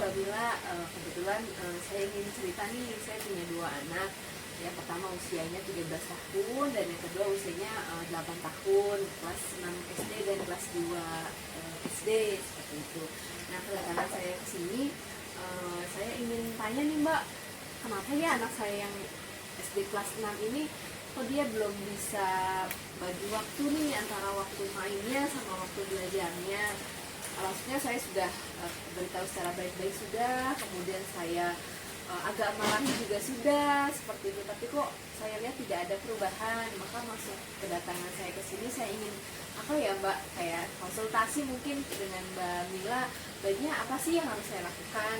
Mbak Mila, kebetulan saya ingin cerita nih, saya punya dua anak. Yang pertama usianya 13 tahun dan yang kedua usianya 8 tahun, kelas 6 SD dan kelas 2 SD seperti itu. Nah, kedatangan saya ke sini, saya ingin tanya nih Mbak, kenapa ya anak saya yang SD kelas 6 ini kok dia belum bisa bagi waktu nih antara waktu mainnya sama waktu belajarnya. Maksudnya saya sudah beritahu secara baik-baik sudah, kemudian saya agak marahi juga sudah seperti itu, tapi kok saya lihat tidak ada perubahan. Maka masuk kedatangan saya ke sini, saya ingin apa ya Mbak, kayak konsultasi mungkin dengan Mbak Mila, baiknya apa sih yang harus saya lakukan.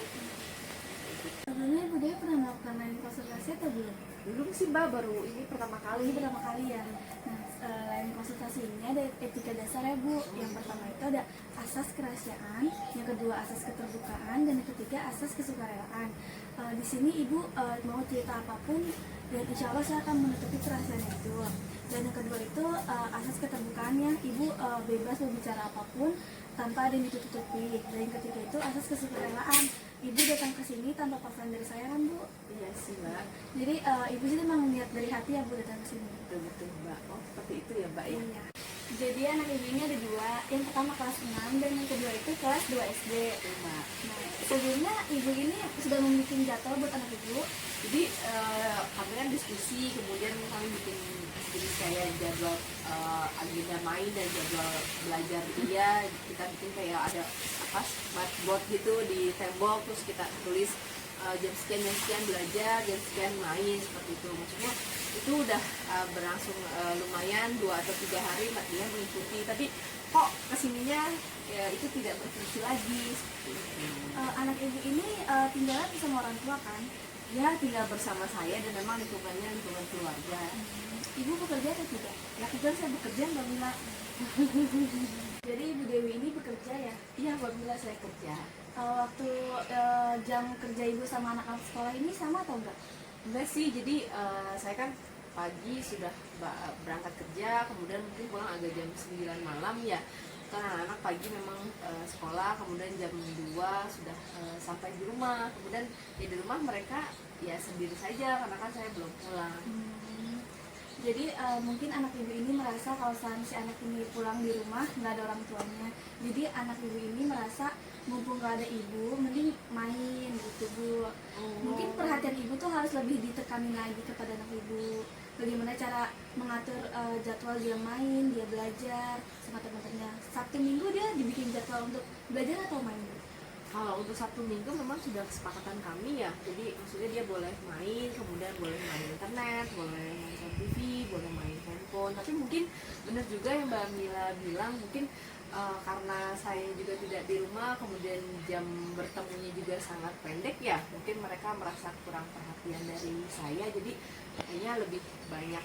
Sebelumnya Ibu Dewi pernah melakukan lain konsultasi atau belum? Belum sih Mbak, baru ini pertama kali. Ini pertama kali ya. Nah, lain konsultasi ini ada etika dasar ya Bu. Yang pertama itu ada asas kerahasiaan, yang kedua asas keterbukaan, dan yang ketiga asas kesukarelaan. Di sini Ibu mau cerita apapun, dan insya Allah saya akan menutupi kerahasiaan itu. Dan yang kedua itu asas keterbukaannya, Ibu bebas berbicara apapun tanpa ada yang ditutupi. Dan yang ketiga itu asas kesukarelaan. Ibu datang ke sini tanpa paksaan dari saya kan Bu? Iya sih Mbak. Jadi Ibu sih memang niat dari hati ya Bu datang ke sini. Betul Mbak. Oh seperti itu ya Mbak ya. Iya. Jadi anak Ibu ini ada dua. Yang pertama kelas 6 dan yang kedua itu kelas 2 SD. Betul Mbak. Nah, sebelumnya Ibu ini sudah membuat jadwal buat anak Ibu. Jadi kami kan diskusi, kemudian kami bikin jenis kayak jadwal agenda main dan jadwal belajar dia. Kita bikin kayak ada apa smartboard gitu di tembok, terus kita tulis jam sekian belajar, jam sekian main seperti itu. Maksudnya itu udah berlangsung lumayan 2 atau 3 hari dia mengikuti, tapi kok kesininya ya, itu tidak berfungsi lagi. Anak Ibu ini tinggalnya bersama orang tua kan? Ya tinggal bersama saya dan memang lingkungannya lingkungan keluarga. Ibu bekerja atau tidak? Ya kebetulan saya bekerja Mbak Mila. Jadi Ibu Dewi ini bekerja ya? Iya Mbak Mila, saya kerja. Waktu jam kerja Ibu sama anak-anak sekolah ini sama atau enggak? Enggak sih, jadi saya kan pagi sudah berangkat kerja, kemudian mungkin pulang agak jam 9 malam ya. Karena anak-anak pagi memang sekolah, kemudian jam 2 sudah sampai di rumah. Kemudian ya di rumah mereka ya sendiri saja karena kan saya belum pulang. Jadi mungkin anak Ibu ini merasa kalau si anak ini pulang di rumah nggak ada orang tuanya. Jadi anak Ibu ini merasa mumpung nggak ada Ibu, mending main gitu Bu. Mungkin perhatian Ibu tuh harus lebih ditekanin lagi kepada anak Ibu. Bagaimana cara mengatur jadwal dia main, dia belajar sama teman-temannya. Sabtu Minggu dia dibikin jadwal untuk belajar atau main Bu? Kalau untuk Sabtu Minggu memang sudah kesepakatan kami ya. Jadi maksudnya dia boleh main, kemudian boleh main internet, boleh nonton TV, boleh main handphone. Tapi mungkin benar juga yang Mbak Mila bilang, mungkin karena saya juga tidak di rumah, kemudian jam bertemunya juga sangat pendek ya. Mungkin mereka merasa kurang perhatian dari saya. Jadi kayaknya lebih banyak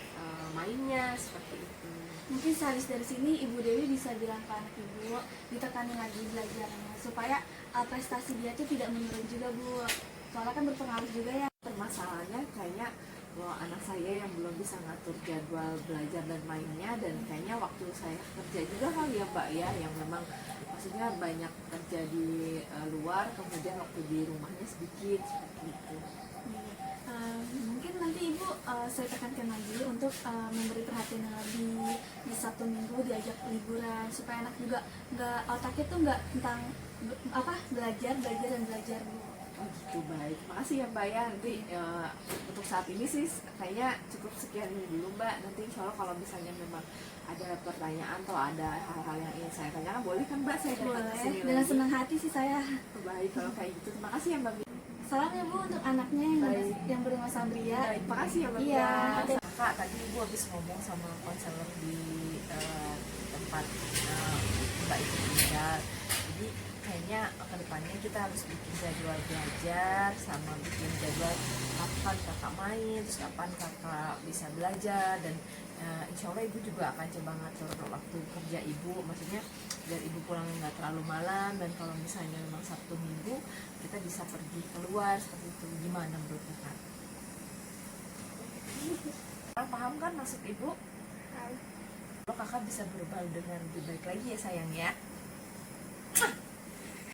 mainnya seperti itu. Mungkin sehabis dari sini Ibu Dewi bisa bilang ke anak Ibu ditekanin lagi belajarnya supaya prestasi dia itu tidak menurun juga Bu. Soalnya kan berpengaruh juga ya. Permasalahannya kayaknya bahwa anak saya yang belum bisa ngatur jadwal belajar dan mainnya, dan kayaknya waktu saya kerja juga kali ya Mbak ya, yang memang maksudnya banyak kerja di luar, kemudian waktu di rumahnya sedikit seperti itu. Mungkin nanti Ibu saya tekankan lagi untuk memberi perhatian yang lebih di Sabtu Minggu, diajak liburan supaya anak juga nggak otaknya tuh nggak tentang belajar dan belajar Bu. Oh gitu, baik. Makasih ya Mbak ya. Nanti untuk saat ini sih kayaknya cukup sekian dulu Mbak. Nanti insya Allah kalau misalnya memang ada pertanyaan atau ada hal-hal yang ingin saya tanyakan, boleh kan Mbak saya datang ke sini Dengan lagi? senang hati sih saya. Baik kalau kayak gitu. Terima kasih ya Mbak. Salam ya Bu untuk anaknya yang bernama Sandria. Baik, terima kasih ya Mbak. Iya. Kak, tadi Ibu habis ngomong sama konselor di tempat Mbak Ibu tinggal. Jadi kayaknya kedepannya kita harus bikin jadwal belajar sama bikin jadwal kapan kakak main, terus kapan kakak bisa belajar, dan insya Allah Ibu juga akan coba ngatur waktu kerja Ibu, maksudnya biar Ibu pulang nggak terlalu malam, dan kalau misalnya memang Sabtu Minggu kita bisa pergi keluar seperti itu. Gimana menurut kakak? Paham kan maksud Ibu? Kalau kakak bisa berubah dengan lebih baik lagi ya sayang ya.